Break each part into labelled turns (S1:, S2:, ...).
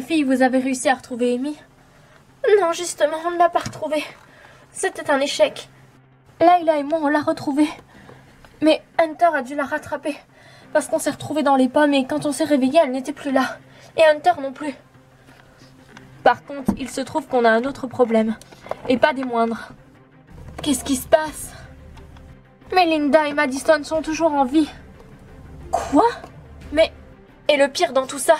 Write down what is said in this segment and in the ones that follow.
S1: filles, vous avez réussi à retrouver Amy?
S2: Non, justement, on ne l'a pas retrouvée. C'était un échec.
S1: Layla et moi, on l'a retrouvée. Mais Hunter a dû la rattraper. Parce qu'on s'est retrouvés dans les pommes et quand on s'est réveillé, elle n'était plus là. Et Hunter non plus. Par contre, il se trouve qu'on a un autre problème. Et pas des moindres. Qu'est-ce qui se passe? Melinda et Madison sont toujours en vie. Quoi? Mais... Et le pire dans tout ça,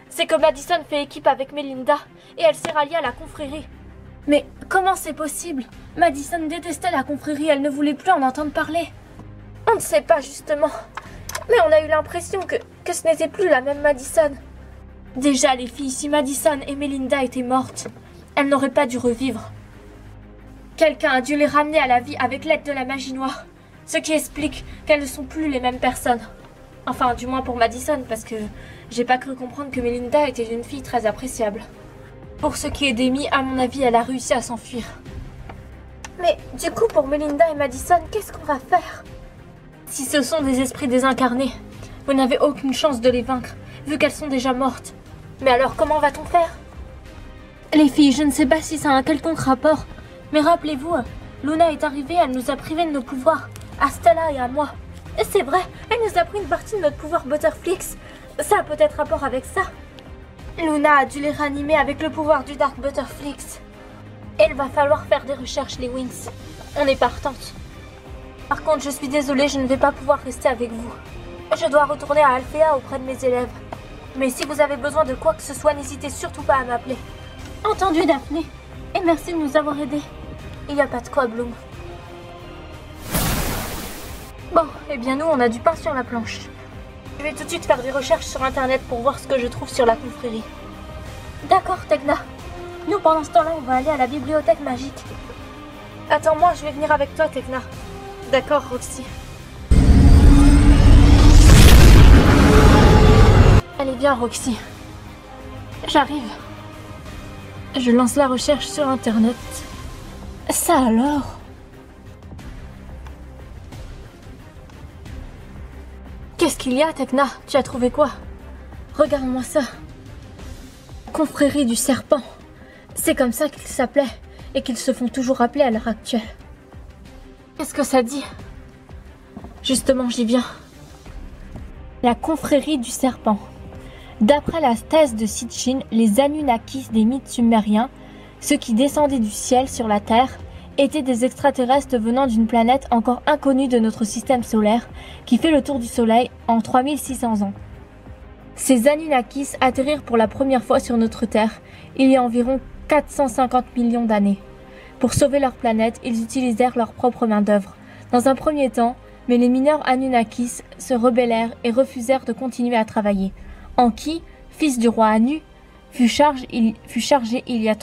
S1: c'est que Madison fait équipe avec Melinda et elle s'est ralliée à la confrérie. Mais comment c'est possible? Madison détestait la confrérie, elle ne voulait plus en entendre parler.
S2: On ne sait pas justement. Mais on a eu l'impression que ce n'était plus la même Madison.
S1: Déjà les filles, si Madison et Melinda étaient mortes, elles n'auraient pas dû revivre. Quelqu'un a dû les ramener à la vie avec l'aide de la magie noire. Ce qui explique qu'elles ne sont plus les mêmes personnes. Enfin, du moins pour Madison, parce que j'ai pas cru comprendre que Melinda était une fille très appréciable. Pour ce qui est d'Amy, à mon avis, elle a réussi à s'enfuir.
S2: Mais du coup, pour Melinda et Madison, qu'est-ce qu'on va faire?
S1: Si ce sont des esprits désincarnés, vous n'avez aucune chance de les vaincre, vu qu'elles sont déjà mortes.
S2: Mais alors, comment va-t-on faire?
S1: Les filles, je ne sais pas si ça a un quelconque rapport, mais rappelez-vous, Luna est arrivée, elle nous a privés de nos pouvoirs, à Stella et à moi.
S2: Et c'est vrai, elle nous a pris une partie de notre pouvoir Butterflix. Ça a peut-être rapport avec ça.
S1: Luna a dû les ranimer avec le pouvoir du Dark Butterflix. Il va falloir faire des recherches, les Wings. On est partante. Par contre, je suis désolée, je ne vais pas pouvoir rester avec vous. Je dois retourner à Alphéa auprès de mes élèves. Mais si vous avez besoin de quoi que ce soit, n'hésitez surtout pas à m'appeler. Entendu, Daphné. Et merci de nous avoir aidés. Il n'y a pas de quoi, Bloom. Bon, eh bien nous, on a du pain sur la planche. Je vais tout de suite faire des recherches sur Internet pour voir ce que je trouve sur la confrérie. D'accord, Tegna. Nous, pendant ce temps-là, on va aller à la bibliothèque magique.
S2: Attends-moi, je vais venir avec toi, Tegna.
S1: D'accord, Roxy. Allez, viens, Roxy. J'arrive. Je lance la recherche sur Internet. Ça alors? Qu'est-ce qu'il y a, Tekna? Tu as trouvé quoi? Regarde-moi ça. Confrérie du serpent. C'est comme ça qu'ils s'appelaient et qu'ils se font toujours appeler à l'heure actuelle. Qu'est-ce que ça dit? Justement, j'y viens. La confrérie du serpent. D'après la thèse de Sitchin, les Anunnakis des mythes sumériens, ceux qui descendaient du ciel sur la Terre, étaient des extraterrestres venant d'une planète encore inconnue de notre système solaire, qui fait le tour du Soleil en 3600 ans. Ces Anunnakis atterrirent pour la première fois sur notre Terre il y a environ 450 millions d'années. Pour sauver leur planète, ils utilisèrent leur propre main-d'œuvre. Dans un premier temps, mais les mineurs Anunnakis se rebellèrent et refusèrent de continuer à travailler. Enki, fils du roi Anu, fut chargé il y a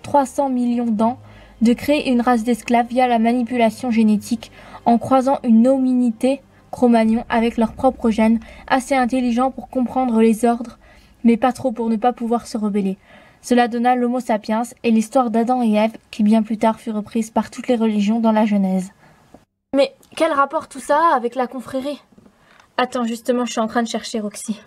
S1: 300 millions d'ans de créer une race d'esclaves via la manipulation génétique en croisant une hominité Cro-Magnon avec leurs propres gènes, assez intelligents pour comprendre les ordres, mais pas trop pour ne pas pouvoir se rebeller. Cela donna l'Homo sapiens et l'histoire d'Adam et Ève, qui bien plus tard fut reprise par toutes les religions dans la Genèse. Mais quel rapport tout ça a avec la confrérie? Attends, justement, je suis en train de chercher Roxy.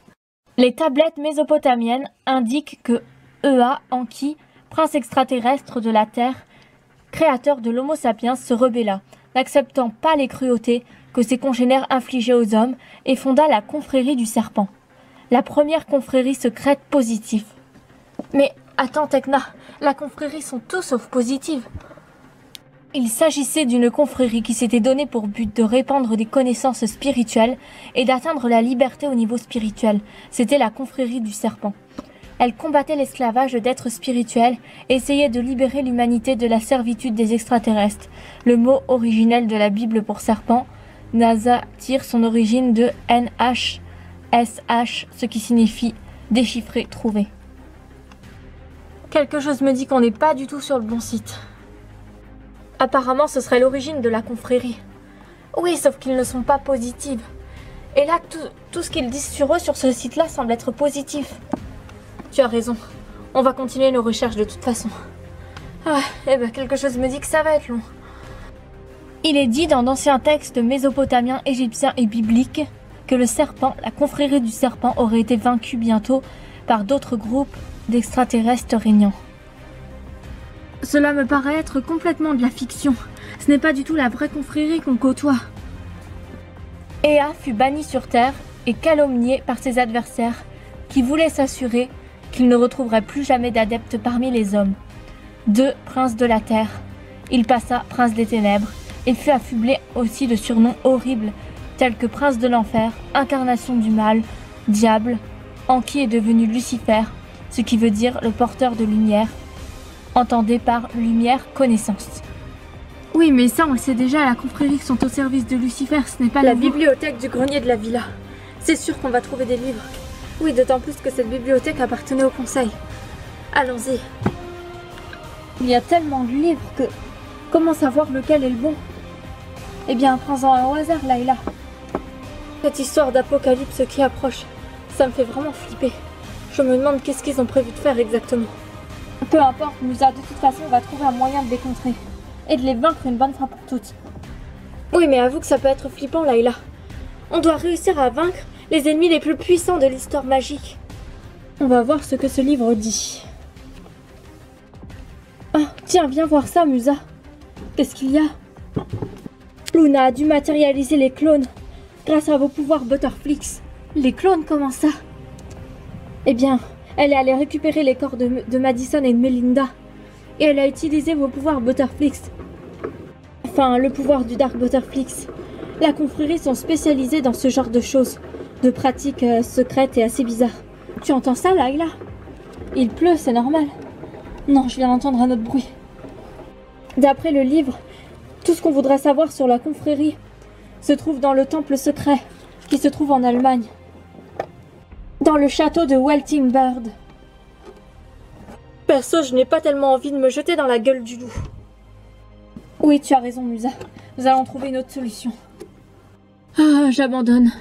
S1: Les tablettes mésopotamiennes indiquent que Ea, Enki, prince extraterrestre de la Terre, créateur de l'Homo sapiens, se rebella, n'acceptant pas les cruautés que ses congénères infligeaient aux hommes, et fonda la confrérie du serpent, la première confrérie secrète positive. Mais attends, Tekna, la confrérie sont tout sauf positives. Il s'agissait d'une confrérie qui s'était donnée pour but de répandre des connaissances spirituelles et d'atteindre la liberté au niveau spirituel. C'était la confrérie du serpent. Elle combattait l'esclavage d'êtres spirituels et essayait de libérer l'humanité de la servitude des extraterrestres. Le mot originel de la Bible pour serpent, NASA, tire son origine de NHSH, ce qui signifie déchiffrer, trouver. Quelque chose me dit qu'on n'est pas du tout sur le bon site. Apparemment, ce serait l'origine de la confrérie. Oui, sauf qu'ils ne sont pas positifs. Et là, tout ce qu'ils disent sur eux sur ce site-là semble être positif. Tu as raison. On va continuer nos recherches de toute façon. Ah, eh ben, quelque chose me dit que ça va être long. Il est dit dans d'anciens textes mésopotamiens, égyptiens et bibliques que le serpent, la confrérie du serpent, aurait été vaincu bientôt par d'autres groupes d'extraterrestres régnants. Cela me paraît être complètement de la fiction. Ce n'est pas du tout la vraie confrérie qu'on côtoie. Ea fut banni sur Terre et calomnié par ses adversaires qui voulaient s'assurer qu'il ne retrouverait plus jamais d'adeptes parmi les hommes. 2 princes de la Terre. Il passa prince des ténèbres et fut affublé aussi de surnoms horribles tels que prince de l'enfer, incarnation du mal, diable, en qui est devenu Lucifer, ce qui veut dire le porteur de lumière, entendez par lumière connaissance. Oui, mais ça on le sait déjà, la confrérie qui sont au service de Lucifer, ce n'est pas la bibliothèque du grenier de la villa. C'est sûr qu'on va trouver des livres. Oui, d'autant plus que cette bibliothèque appartenait au conseil. Allons-y. Il y a tellement de livres que... Comment savoir lequel est le bon? Eh bien, prends-en un au hasard, Layla. Cette histoire d'apocalypse qui approche, ça me fait vraiment flipper. Je me demande qu'est-ce qu'ils ont prévu de faire exactement. Peu importe, Musa, de toute façon, on va trouver un moyen de les contrer. Et de les vaincre une bonne fois pour toutes. Oui, mais avoue que ça peut être flippant, Layla. On doit réussir à vaincre les ennemis les plus puissants de l'histoire magique. On va voir ce que ce livre dit. Ah, tiens, viens voir ça, Musa. Qu'est-ce qu'il y a? Luna a dû matérialiser les clones grâce à vos pouvoirs Butterflix. Les clones, comment ça? Eh bien, elle est allée récupérer les corps de Madison et de Melinda. Et elle a utilisé vos pouvoirs Butterflix. Enfin, le pouvoir du Dark Butterflix. La confrérie sont spécialisées dans ce genre de choses. De pratiques secrètes et assez bizarres. Tu entends ça, Layla? Il pleut, c'est normal. Non, je viens d'entendre un autre bruit. D'après le livre, tout ce qu'on voudrait savoir sur la confrérie se trouve dans le temple secret qui se trouve en Allemagne. Dans le château de Weltingbird. Perso, je n'ai pas tellement envie de me jeter dans la gueule du loup. Oui, tu as raison, Musa. Nous allons trouver une autre solution. Ah, j'abandonne.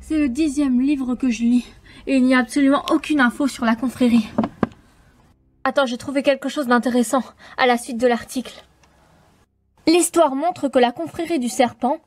S1: C'est le 10e livre que je lis et il n'y a absolument aucune info sur la confrérie. Attends, j'ai trouvé quelque chose d'intéressant à la suite de l'article. L'histoire montre que la confrérie du serpent,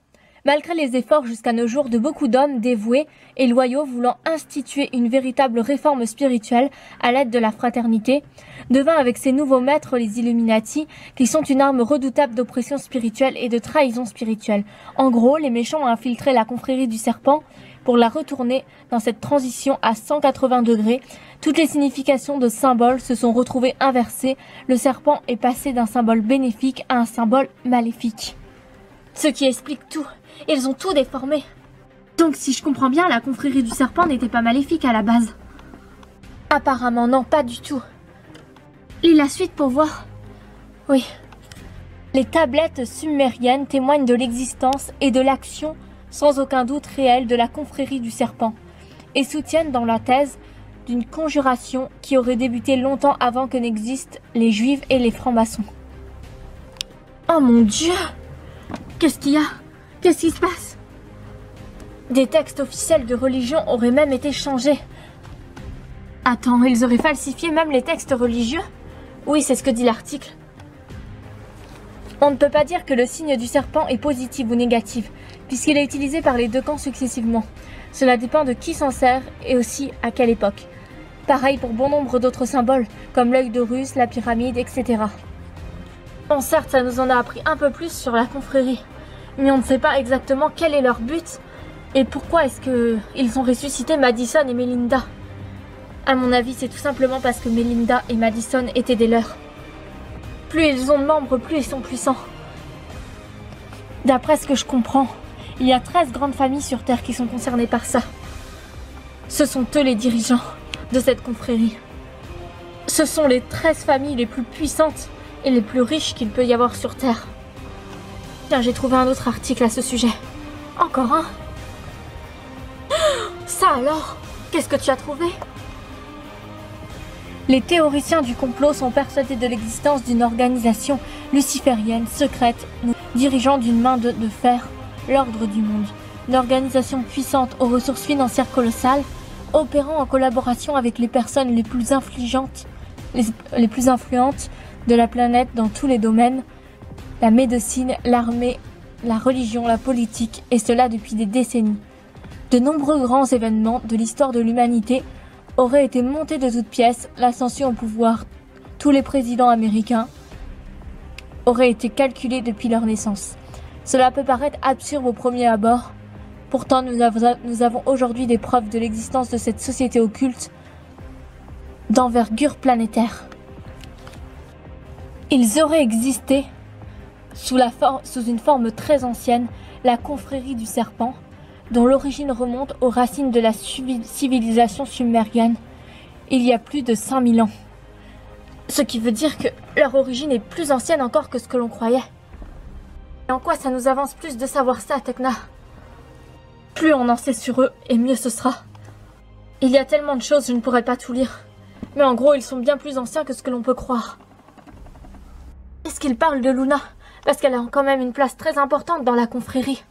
S1: malgré les efforts jusqu'à nos jours de beaucoup d'hommes dévoués et loyaux voulant instituer une véritable réforme spirituelle à l'aide de la fraternité, devint avec ses nouveaux maîtres les Illuminati, qui sont une arme redoutable d'oppression spirituelle et de trahison spirituelle. En gros, les méchants ont infiltré la confrérie du serpent pour la retourner dans cette transition à 180 degrés. Toutes les significations de symboles se sont retrouvées inversées. Le serpent est passé d'un symbole bénéfique à un symbole maléfique. Ce qui explique tout. Ils ont tout déformé. Donc si je comprends bien, la confrérie du serpent n'était pas maléfique à la base. Apparemment non, pas du tout. Lis la suite pour voir. Oui. Les tablettes sumériennes témoignent de l'existence et de l'action sans aucun doute réelle de la confrérie du serpent et soutiennent dans la thèse d'une conjuration qui aurait débuté longtemps avant que n'existent les juifs et les francs-maçons. Oh mon Dieu! Qu'est-ce qu'il y a? Qu'est-ce qui se passe? Des textes officiels de religion auraient même été changés. Attends, ils auraient falsifié même les textes religieux? Oui, c'est ce que dit l'article. On ne peut pas dire que le signe du serpent est positif ou négatif, puisqu'il est utilisé par les deux camps successivement. Cela dépend de qui s'en sert et aussi à quelle époque. Pareil pour bon nombre d'autres symboles, comme l'œil d'Horus, la pyramide, etc. Bon, certes, ça nous en a appris un peu plus sur la confrérie, mais on ne sait pas exactement quel est leur but et pourquoi est-ce qu'ils ont ressuscité Madison et Melinda. À mon avis, c'est tout simplement parce que Melinda et Madison étaient des leurs. Plus ils ont de membres, plus ils sont puissants. D'après ce que je comprends, il y a 13 grandes familles sur Terre qui sont concernées par ça. Ce sont eux les dirigeants de cette confrérie. Ce sont les 13 familles les plus puissantes et les plus riches qu'il peut y avoir sur Terre. Tiens, j'ai trouvé un autre article à ce sujet. Encore un? Ça alors? Qu'est-ce que tu as trouvé? Les théoriciens du complot sont persuadés de l'existence d'une organisation luciférienne, secrète, dirigeant d'une main de fer l'ordre du monde. Une organisation puissante aux ressources financières colossales, opérant en collaboration avec les personnes les plus influentes de la planète dans tous les domaines, la médecine, l'armée, la religion, la politique, et cela depuis des décennies. De nombreux grands événements de l'histoire de l'humanité aurait été montée de toutes pièces, l'ascension au pouvoir. Tous les présidents américains auraient été calculés depuis leur naissance. Cela peut paraître absurde au premier abord. Pourtant, nous avons aujourd'hui des preuves de l'existence de cette société occulte d'envergure planétaire. Ils auraient existé sous une forme très ancienne, la confrérie du serpent, dont l'origine remonte aux racines de la civilisation sumérienne, il y a plus de 5000 ans. Ce qui veut dire que leur origine est plus ancienne encore que ce que l'on croyait. Et en quoi ça nous avance plus de savoir ça, Tecna? Plus on en sait sur eux, et mieux ce sera. Il y a tellement de choses, je ne pourrais pas tout lire. Mais en gros, ils sont bien plus anciens que ce que l'on peut croire. Est-ce qu'ils parlent de Luna? Parce qu'elle a quand même une place très importante dans la confrérie.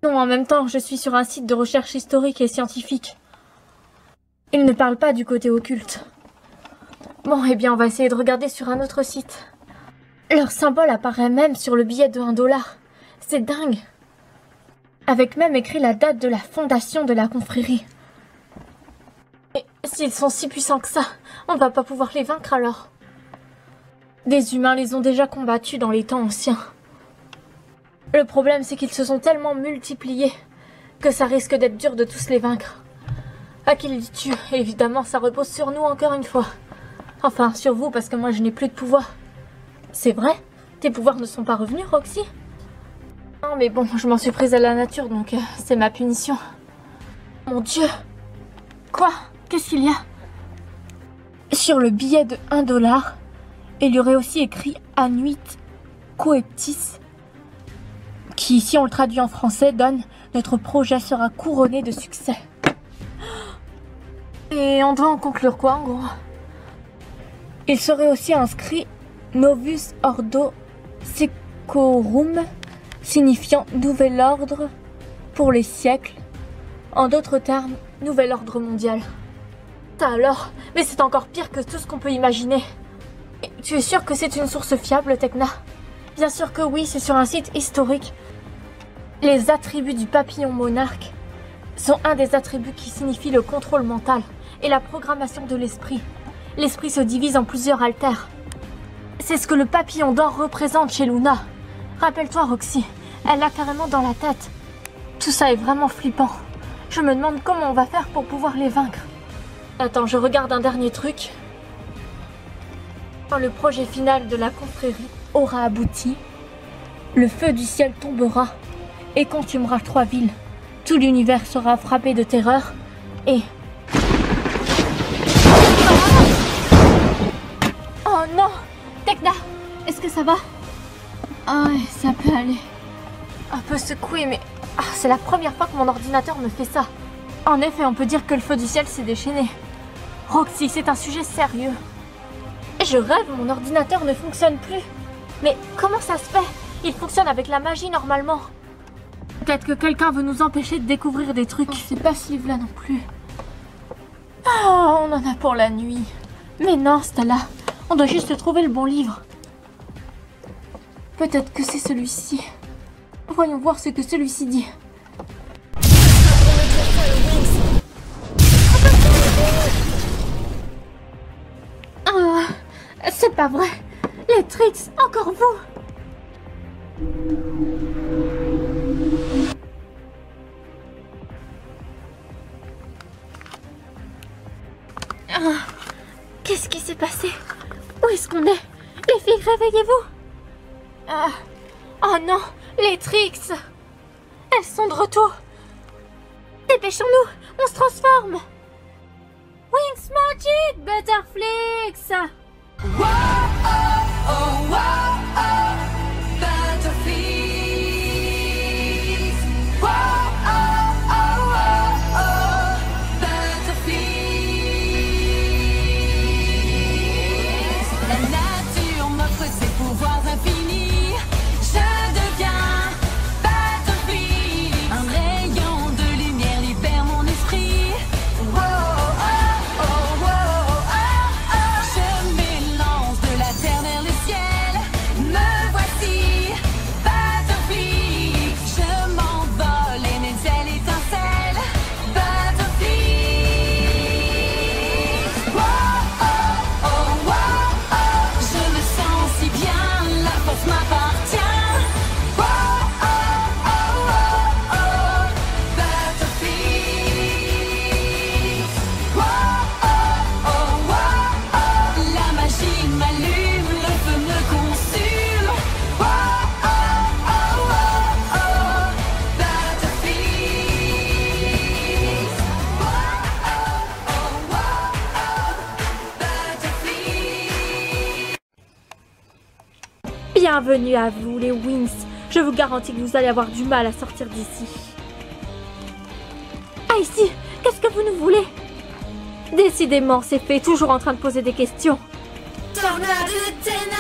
S1: Non, en même temps, je suis sur un site de recherche historique et scientifique. Ils ne parlent pas du côté occulte. Bon, eh bien, on va essayer de regarder sur un autre site. Leur symbole apparaît même sur le billet de 1 $. C'est dingue. Avec même écrit la date de la fondation de la confrérie. Et s'ils sont si puissants que ça, on ne va pas pouvoir les vaincre alors. Des humains les ont déjà combattus dans les temps anciens. Le problème, c'est qu'ils se sont tellement multipliés que ça risque d'être dur de tous les vaincre. À qui le dis-tu? Évidemment, ça repose sur nous encore une fois. Enfin, sur vous, parce que moi je n'ai plus de pouvoir. C'est vrai? Tes pouvoirs ne sont pas revenus, Roxy? Non, mais bon, je m'en suis prise à la nature, donc c'est ma punition. Mon Dieu! Quoi? Qu'est-ce qu'il y a? Sur le billet de 1 $, il y aurait aussi écrit Anuit Coeptis, qui, si on le traduit en français, donne « Notre projet sera couronné de succès ». Et on doit en conclure quoi, en gros? Il serait aussi inscrit Novus Ordo Seclorum, signifiant nouvel ordre pour les siècles. En d'autres termes, nouvel ordre mondial. Ça alors? Mais c'est encore pire que tout ce qu'on peut imaginer. Et tu es sûr que c'est une source fiable, Tecna? Bien sûr que oui, c'est sur un site historique. Les attributs du papillon monarque sont un des attributs qui signifie le contrôle mental et la programmation de l'esprit. L'esprit se divise en plusieurs altères. C'est ce que le papillon d'or représente chez Luna. Rappelle-toi, Roxy, elle l'a carrément dans la tête. Tout ça est vraiment flippant. Je me demande comment on va faire pour pouvoir les vaincre. Attends, je regarde un dernier truc. Quand le projet final de la confrérie aura abouti, le feu du ciel tombera et consumera 3 villes. Tout l'univers sera frappé de terreur et... Oh non! Tecna! Est-ce que ça va? Ah ouais, ça peut aller. Un peu secoué, mais... c'est la première fois que mon ordinateur me fait ça. En effet, on peut dire que le feu du ciel s'est déchaîné. Roxy, c'est un sujet sérieux. Je rêve, mon ordinateur ne fonctionne plus. Mais comment ça se fait? Il fonctionne avec la magie normalement. Peut-être que quelqu'un veut nous empêcher de découvrir des trucs. C'est pas ce livre-là non plus. Oh, on en a pour la nuit. Mais non, Stella. On doit juste trouver le bon livre. Peut-être que c'est celui-ci. Voyons voir ce que celui-ci dit. Oh, c'est pas vrai. Les Trix, encore vous. Oh, qu'est-ce qui s'est passé? Où est-ce qu'on est? Les filles, réveillez-vous. Oh non, les Trix. Elles sont de retour. Dépêchons-nous, on se transforme. Wings Magic Butterflix.
S3: Whoa, oh, oh, whoa, oh, Butterflies. Whoa, oh, oh, oh, oh, Butterflies. La nature m'offre ses pouvoirs infinis. Je deviens Butterfly. Un rayon de lumière libère mon esprit. Whoa, oh, oh, whoa, oh, oh. Je m'élance de la terre vers le ciel. Me
S1: Bienvenue à vous, les Wings. Je vous garantis que vous allez avoir du mal à sortir d'ici. Ah, ici, qu'est-ce que vous nous voulez? Décidément, c'est fait, toujours en train de poser des questions.
S3: Tornade de ténèbres.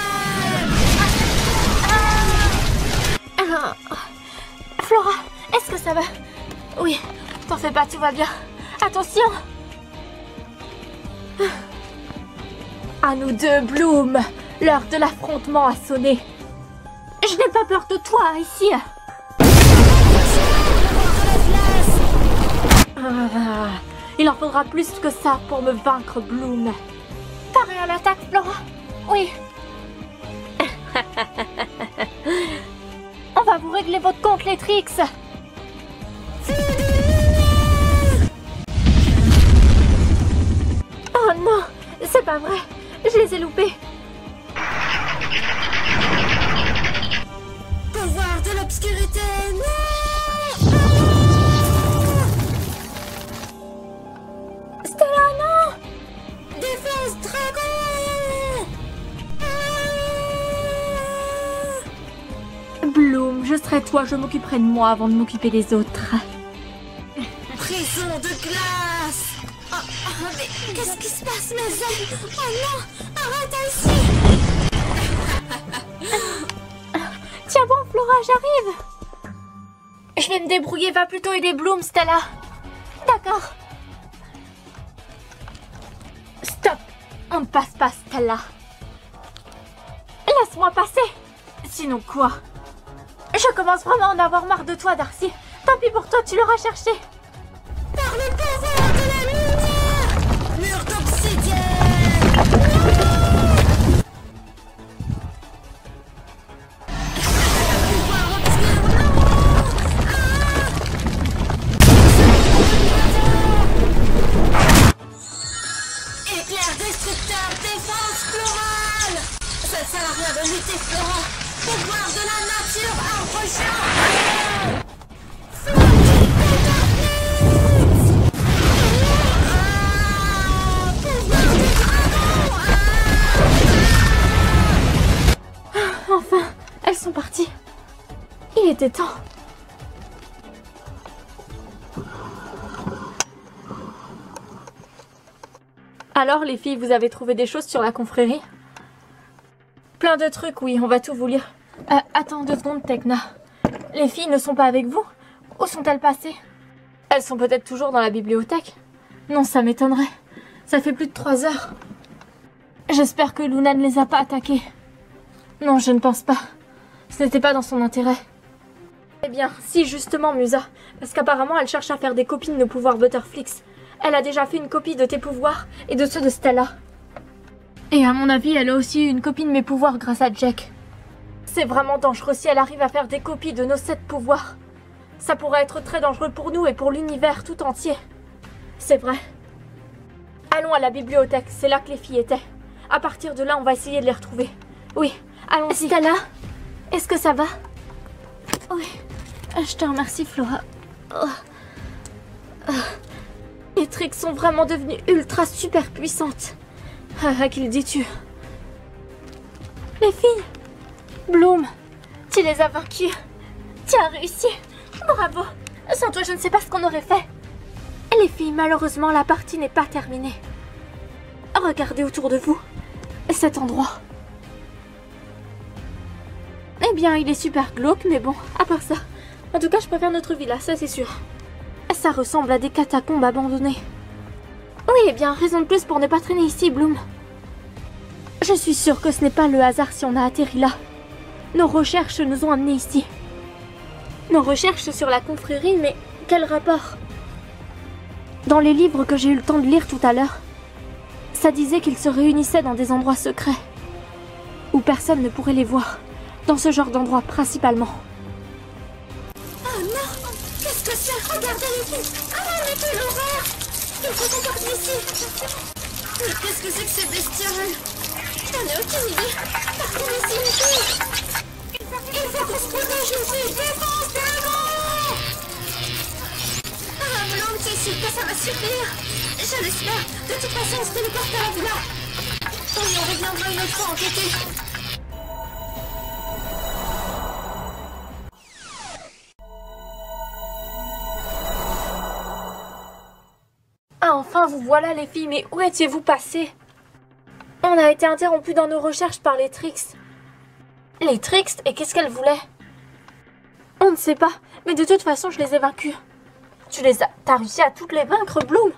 S1: Flora, est-ce que ça va? Oui, t'en fais pas, tout va bien. Attention! À nous deux, Bloom! L'heure de l'affrontement a sonné. Je n'ai pas peur de toi, ici. Il en faudra plus que ça pour me vaincre, Bloom. Paré à l'attaque, Flora? Oui. On va vous régler votre compte, les tricks. Oh non, c'est pas vrai. Je les ai loupés.
S3: Pouvoir de l'obscurité.
S1: Stella, non!
S3: Défense dragon.
S1: Bloom, je serai toi, je m'occuperai de moi avant de m'occuper des autres.
S3: Prison de glace. Mais qu'est-ce qui se passe, mes amis? Oh non, arrête ici.
S1: Tiens bon, Flora, j'arrive. Je vais me débrouiller, va plutôt aider Bloom, Stella. D'accord. Stop, on ne passe pas, Stella. Laisse-moi passer. Sinon quoi? Je commence vraiment à en avoir marre de toi, Darcy. Tant pis pour toi, tu l'auras cherché.
S3: Par le pouvoir de la lumière. Mur d'obsidienne. Pouvoir obscur. Éclair destructeur, défense florale. Ça sert à rien de lutter, Flora. Pouvoir de la nature, arbre géant.
S1: Enfin, elles sont parties. Il était temps. Alors, les filles, vous avez trouvé des choses sur la confrérie? Plein de trucs, oui, on va tout vous lire. Attends 2 secondes, Tekna. Les filles ne sont pas avec vous? Où sont-elles passées? Elles sont peut-être toujours dans la bibliothèque? Non, ça m'étonnerait. Ça fait plus de 3 heures. J'espère que Luna ne les a pas attaquées. Non, je ne pense pas. Ce n'était pas dans son intérêt. Eh bien, si justement, Musa. Parce qu'apparemment, elle cherche à faire des copies de nos pouvoirs Butterflix. Elle a déjà fait une copie de tes pouvoirs et de ceux de Stella. Et à mon avis, elle a aussi eu une copie de mes pouvoirs grâce à Jack. C'est vraiment dangereux si elle arrive à faire des copies de nos 7 pouvoirs. Ça pourrait être très dangereux pour nous et pour l'univers tout entier. C'est vrai. Allons à la bibliothèque, c'est là que les filles étaient. À partir de là, on va essayer de les retrouver. Oui, allons-y. Stella, est-ce que ça va? Oui, je te remercie, Flora. Les tricks sont vraiment devenues ultra super puissantes. À qui le dis-tu? Les filles, Bloom, tu les as vaincues. Tu as réussi. Bravo. Sans toi, je ne sais pas ce qu'on aurait fait. Les filles, malheureusement, la partie n'est pas terminée. Regardez autour de vous. Cet endroit. Eh bien, il est super glauque, mais bon, à part ça. En tout cas, je préfère notre villa, ça c'est sûr. Ça ressemble à des catacombes abandonnées. Oui, eh bien, raison de plus pour ne pas traîner ici, Bloom. Je suis sûre que ce n'est pas le hasard si on a atterri là. Nos recherches nous ont amenés ici. Nos recherches sur la confrérie, mais quel rapport? Dans les livres que j'ai eu le temps de lire tout à l'heure, ça disait qu'ils se réunissaient dans des endroits secrets, où personne ne pourrait les voir, dans ce genre d'endroit principalement.
S3: Oh non! Qu'est-ce que c'est? Regardez les filles! Ah, mais quelle horreur! Il faut qu'on parte d'ici! Mais qu'est-ce que c'est que ces bestioles? J'en ai aucune idée! Partons d'ici, les filles! Il faut qu'on se protège, les filles! Défense, dragon! Ah, Bloom, tu es sûr que ça va suffire? Je l'espère! De toute façon, on se téléporte à la villa! Oui, on reviendra une autre fois enquêter!
S2: Ah, enfin, vous voilà les filles, mais où étiez-vous passées? On a été interrompus dans nos recherches par les Trix. Les Trix? Et qu'est-ce qu'elles voulaient? On ne sait pas, mais de toute façon, je les ai vaincues. T'as réussi à toutes les vaincre, Bloom?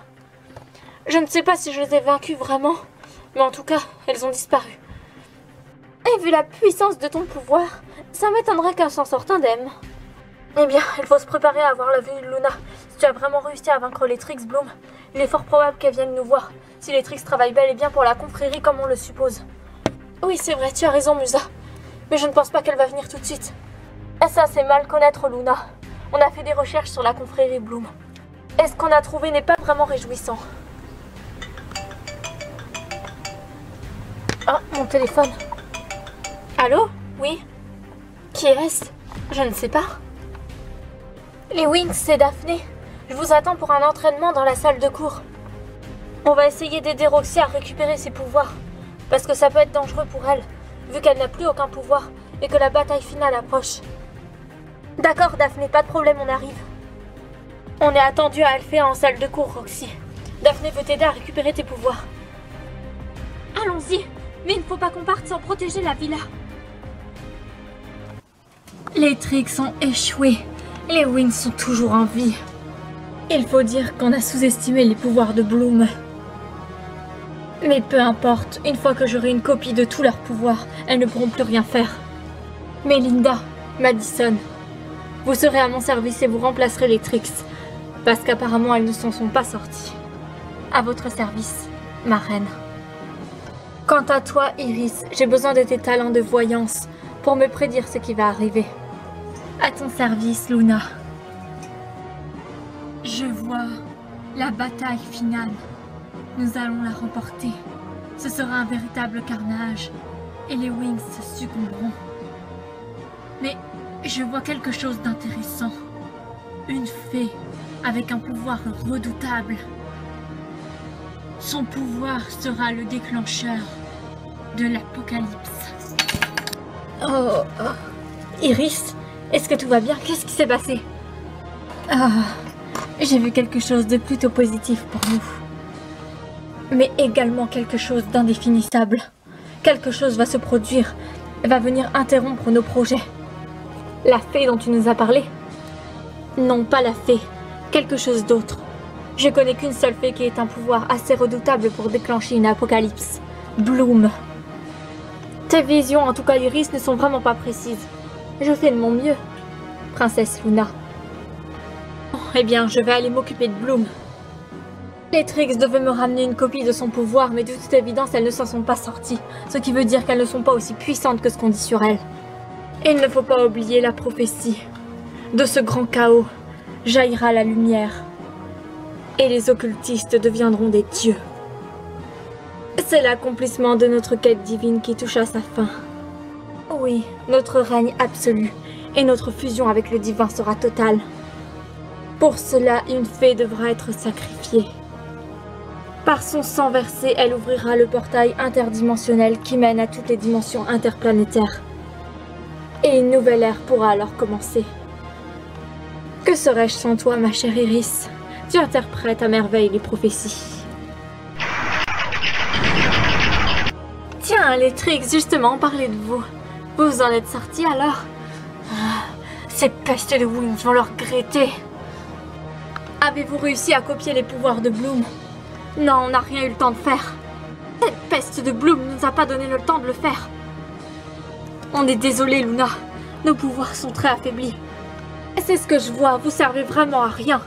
S2: Je ne sais pas si je les ai vaincues vraiment, mais en tout cas, elles ont disparu. Et vu la puissance de ton pouvoir, ça m'étonnerait qu'elle s'en sorte indemne. Eh bien, il faut se préparer à avoir la vue de Luna. Si tu as vraiment réussi à vaincre les Trix, Bloom, il est fort probable qu'elle vienne nous voir, si les Trix travaillent bel et bien pour la confrérie comme on le suppose. Oui, c'est vrai, tu as raison, Musa. Mais je ne pense pas qu'elle va venir tout de suite. Et ça, c'est mal connaître Luna. On a fait des recherches sur la confrérie, Bloom. Et ce qu'on a trouvé n'est pas vraiment réjouissant. Ah, mon téléphone. Allô? Oui? Qui est-ce? Je ne sais pas. Les Wings, c'est Daphné. Je vous attends pour un entraînement dans la salle de cours. On va essayer d'aider Roxy à récupérer ses pouvoirs. Parce que ça peut être dangereux pour elle, vu qu'elle n'a plus aucun pouvoir et que la bataille finale approche. D'accord, Daphné, pas de problème, on arrive. On est attendu à Alphéa en salle de cours, Roxy. Daphné veut t'aider à récupérer tes pouvoirs. Allons-y, mais il ne faut pas qu'on parte sans protéger la villa. Les Trix ont échoué. Les Wings sont toujours en vie. Il faut dire qu'on a sous-estimé les pouvoirs de Bloom. Mais peu importe, une fois que j'aurai une copie de tous leurs pouvoirs, elles ne pourront plus rien faire. Melinda, Madison, vous serez à mon service et vous remplacerez les Trix, parce qu'apparemment elles ne s'en sont pas sorties. À votre service, ma reine. Quant à toi, Iris, j'ai besoin de tes talents de voyance pour me prédire ce qui va arriver. À ton service, Luna. Je vois la bataille finale. Nous allons la remporter. Ce sera un véritable carnage et les Wings succomberont. Mais je vois quelque chose d'intéressant. Une fée avec un pouvoir redoutable. Son pouvoir sera le déclencheur de l'apocalypse. Oh, Iris, est-ce que tout va bien? Qu'est-ce qui s'est passé? J'ai vu quelque chose de plutôt positif pour nous. Mais également quelque chose d'indéfinissable. Quelque chose va se produire, va venir interrompre nos projets. La fée dont tu nous as parlé? Non, pas la fée. Quelque chose d'autre. Je connais qu'une seule fée qui ait un pouvoir assez redoutable pour déclencher une apocalypse. Bloom. Tes visions, en tout cas Iris, ne sont vraiment pas précises. Je fais de mon mieux, princesse Luna. Eh bien, je vais aller m'occuper de Bloom. Les Trix devaient me ramener une copie de son pouvoir, mais de toute évidence, elles ne s'en sont pas sorties. Ce qui veut dire qu'elles ne sont pas aussi puissantes que ce qu'on dit sur elles. Et il ne faut pas oublier la prophétie. De ce grand chaos, jaillira la lumière. Et les occultistes deviendront des dieux. C'est l'accomplissement de notre quête divine qui touche à sa fin. Oui, notre règne absolu et notre fusion avec le divin sera totale. Pour cela, une fée devra être sacrifiée. Par son sang versé, elle ouvrira le portail interdimensionnel qui mène à toutes les dimensions interplanétaires. Et une nouvelle ère pourra alors commencer. Que serais-je sans toi, ma chère Iris? Tu interprètes à merveille les prophéties. Tiens, les Trix, justement, parlez de vous. Vous en êtes sortis alors? Ces pestes de Wings vont leur regretter. Avez-vous réussi à copier les pouvoirs de Bloom? Non, on n'a rien eu le temps de faire. Cette peste de Bloom ne nous a pas donné le temps de le faire. On est désolé, Luna. Nos pouvoirs sont très affaiblis. C'est ce que je vois, vous servez vraiment à rien.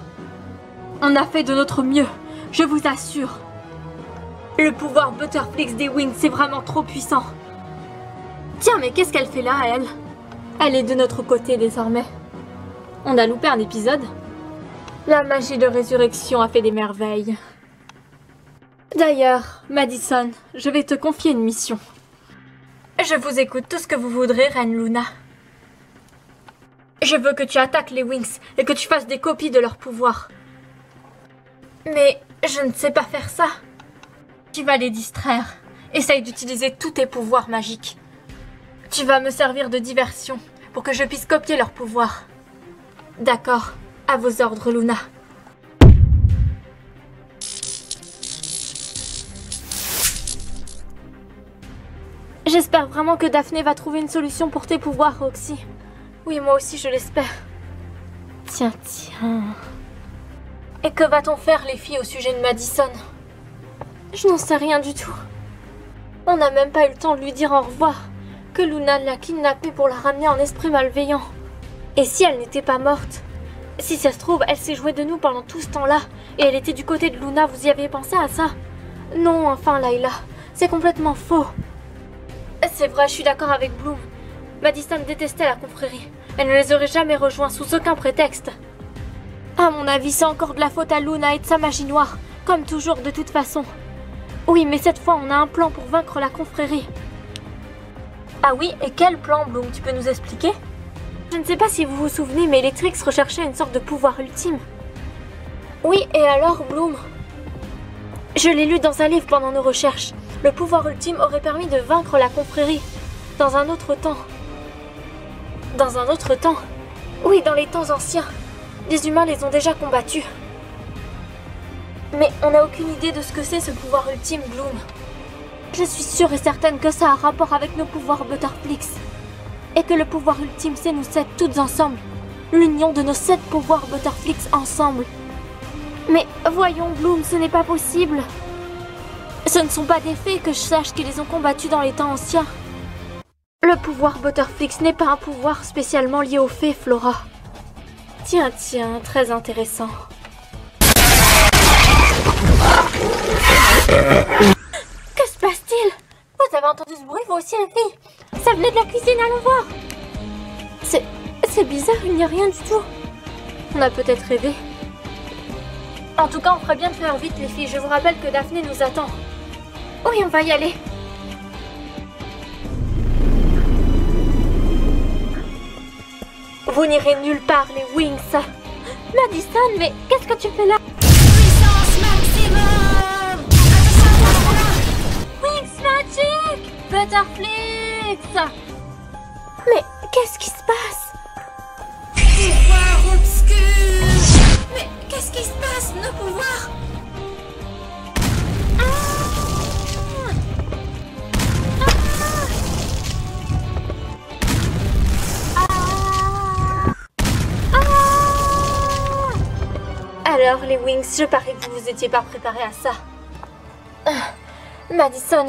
S2: On a fait de notre mieux, je vous assure. Le pouvoir Butterflix des Wings, c'est vraiment trop puissant. Tiens, mais qu'est-ce qu'elle fait là, elle? Elle est de notre côté désormais. On a loupé un épisode. La magie de résurrection a fait des merveilles. D'ailleurs, Madison, je vais te confier une mission. Je vous écoute tout ce que vous voudrez, Reine Luna. Je veux que tu attaques les Wings et que tu fasses des copies de leurs pouvoirs. Mais je ne sais pas faire ça. Tu vas les distraire. Essaye d'utiliser tous tes pouvoirs magiques. Tu vas me servir de diversion pour que je puisse copier leurs pouvoirs. D'accord, à vos ordres, Luna.
S1: J'espère vraiment que Daphné va trouver une solution pour tes pouvoirs, Roxy. Oui, moi aussi, je l'espère. Tiens. Et que va-t-on faire, les filles, au sujet de Madison? Je n'en sais rien du tout. On n'a même pas eu le temps de lui dire au revoir, que Luna l'a kidnappée pour la ramener en esprit malveillant. Et si elle n'était pas morte? Si ça se trouve, elle s'est jouée de nous pendant tout ce temps-là, et elle était du côté de Luna, vous y avez pensé à ça? Non, enfin, Layla, c'est complètement faux. C'est vrai, je suis d'accord avec Bloom. Madison détestait la confrérie. Elle ne les aurait jamais rejoints sous aucun prétexte. À mon avis, c'est encore de la faute à Luna et de sa magie noire, comme toujours de toute façon. Oui, mais cette fois, on a un plan pour vaincre la confrérie. Ah oui, et quel plan, Bloom? Tu peux nous expliquer? Je ne sais pas si vous vous souvenez, mais Electrix recherchait une sorte de pouvoir ultime. Oui, et alors, Bloom? Je l'ai lu dans un livre pendant nos recherches. Le pouvoir ultime aurait permis de vaincre la confrérie. Dans un autre temps. Dans un autre temps? Oui, dans les temps anciens. Les humains les ont déjà combattus. Mais on n'a aucune idée de ce que c'est ce pouvoir ultime, Bloom. Je suis sûre et certaine que ça a rapport avec nos pouvoirs Butterflix. Et que le pouvoir ultime, c'est nous 7 toutes ensemble. L'union de nos 7 pouvoirs Butterflix ensemble. Mais voyons, Bloom, ce n'est pas possible. Ce ne sont pas des faits que je sache qu'ils les ont combattus dans les temps anciens. Le pouvoir Butterflix n'est pas un pouvoir spécialement lié aux fées, Flora. Tiens, très intéressant. Que se passe-t-il? Vous avez entendu ce bruit, vous aussi, les filles? Ça venait de la cuisine, allons voir. C'est bizarre, il n'y a rien du tout. On a peut-être rêvé. En tout cas, on ferait bien de faire vite, les filles. Je vous rappelle que Daphné nous attend. Oui, on va y aller. Vous n'irez nulle part, les Wings. Madison, mais qu'est-ce que tu fais là?
S3: Puissance maximum!
S1: Wings Magic! Butterflix! Mais qu'est-ce qui se passe?
S3: Pouvoir obscur! Mais qu'est-ce qui se passe? Nos pouvoirs!
S1: Alors, les Wings, je parie que vous n'étiez pas préparés à ça. Madison,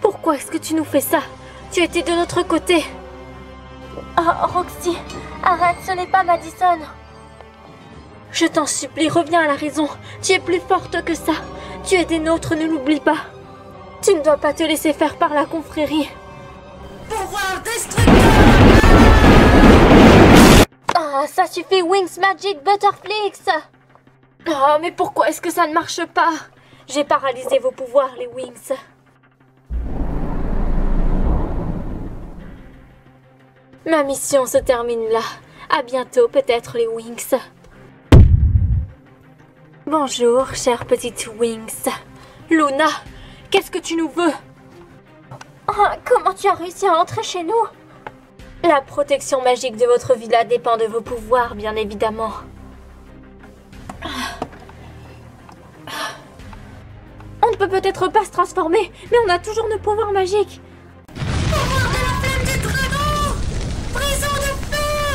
S1: pourquoi est-ce que tu nous fais ça? Tu étais de notre côté. Oh, Roxy, arrête, ce n'est pas Madison. Je t'en supplie, reviens à la raison. Tu es plus forte que ça. Tu es des nôtres, ne l'oublie pas. Tu ne dois pas te laisser faire par la confrérie.
S3: Pouvoir destructeur!
S1: Ah, ça suffit, Wings Magic Butterflix! Oh, mais pourquoi est-ce que ça ne marche pas? J'ai paralysé vos pouvoirs, les Wings. Ma mission se termine là. À bientôt, peut-être, les Wings. Bonjour, chère petite Wings. Luna, qu'est-ce que tu nous veux? Oh, comment tu as réussi à entrer chez nous? La protection magique de votre villa dépend de vos pouvoirs, bien évidemment. On ne peut peut-être pas se transformer, mais on a toujours nos pouvoirs magiques.
S3: Pouvoir de la flamme du dragon! Prison de feu!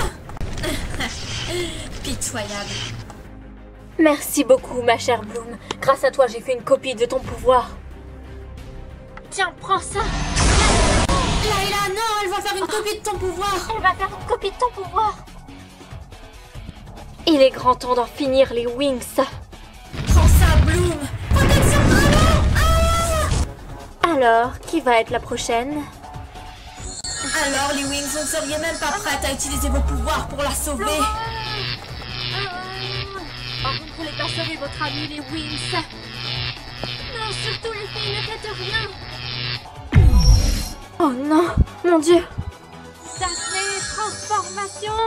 S3: Pitoyable.
S1: Merci beaucoup, ma chère Bloom. Grâce à toi, j'ai fait une copie de ton pouvoir. Tiens, prends ça.
S3: Layla, non, elle va faire une copie de ton pouvoir.
S1: Elle va faire une copie de ton pouvoir. Il est grand temps d'en finir, les Wings.
S3: Prends ça, Bloom. Protection dragon! Ah!
S1: Alors, qui va être la prochaine?
S3: Alors, les Wings, vous ne seriez même pas prêtes à utiliser vos pouvoirs pour la sauver.
S1: Oh, vous ne voulez pas sauver votre ami, les Wings. Non, surtout les filles, ne faites rien. Oh non, mon Dieu. Daphné, transformation.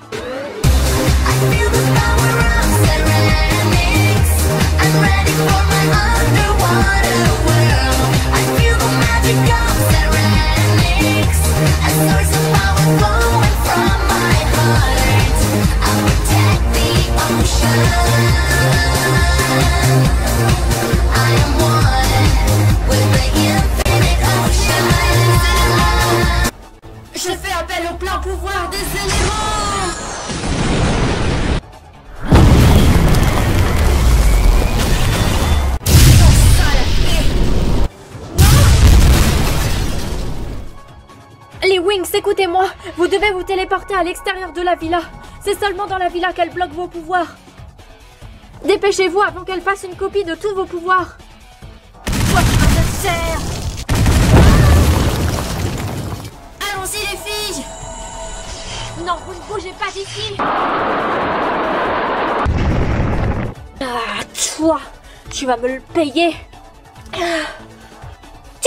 S3: I feel the power of ceramics. I'm ready for my underwater world. I feel the magic of ceramics. A source of power flowing from my heart. I'll protect the ocean. I am one with the infinite.
S2: écoutez-moi. Vous devez vous téléporter à l'extérieur de la villa. C'est seulement dans la villa qu'elle bloque vos pouvoirs. Dépêchez-vous avant qu'elle fasse une copie de tous vos pouvoirs.
S3: Allons-y les filles!
S2: Non, vous ne bougez pas d'ici. Ah, toi, tu vas me le payer. Tu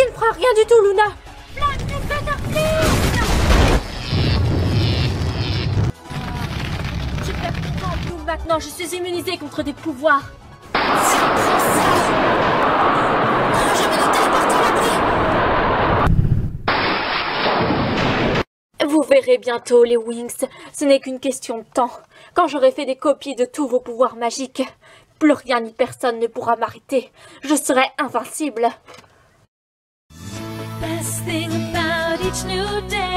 S2: ne feras rien du tout, Luna. Tu perds ton temps, Bloom, maintenant. Je suis immunisée contre des pouvoirs. Vous verrez bientôt, les Wings. Ce n'est qu'une question de temps. Quand j'aurai fait des copies de tous vos pouvoirs magiques, plus rien ni personne ne pourra m'arrêter. Je serai invincible.
S3: Best thing about each new day.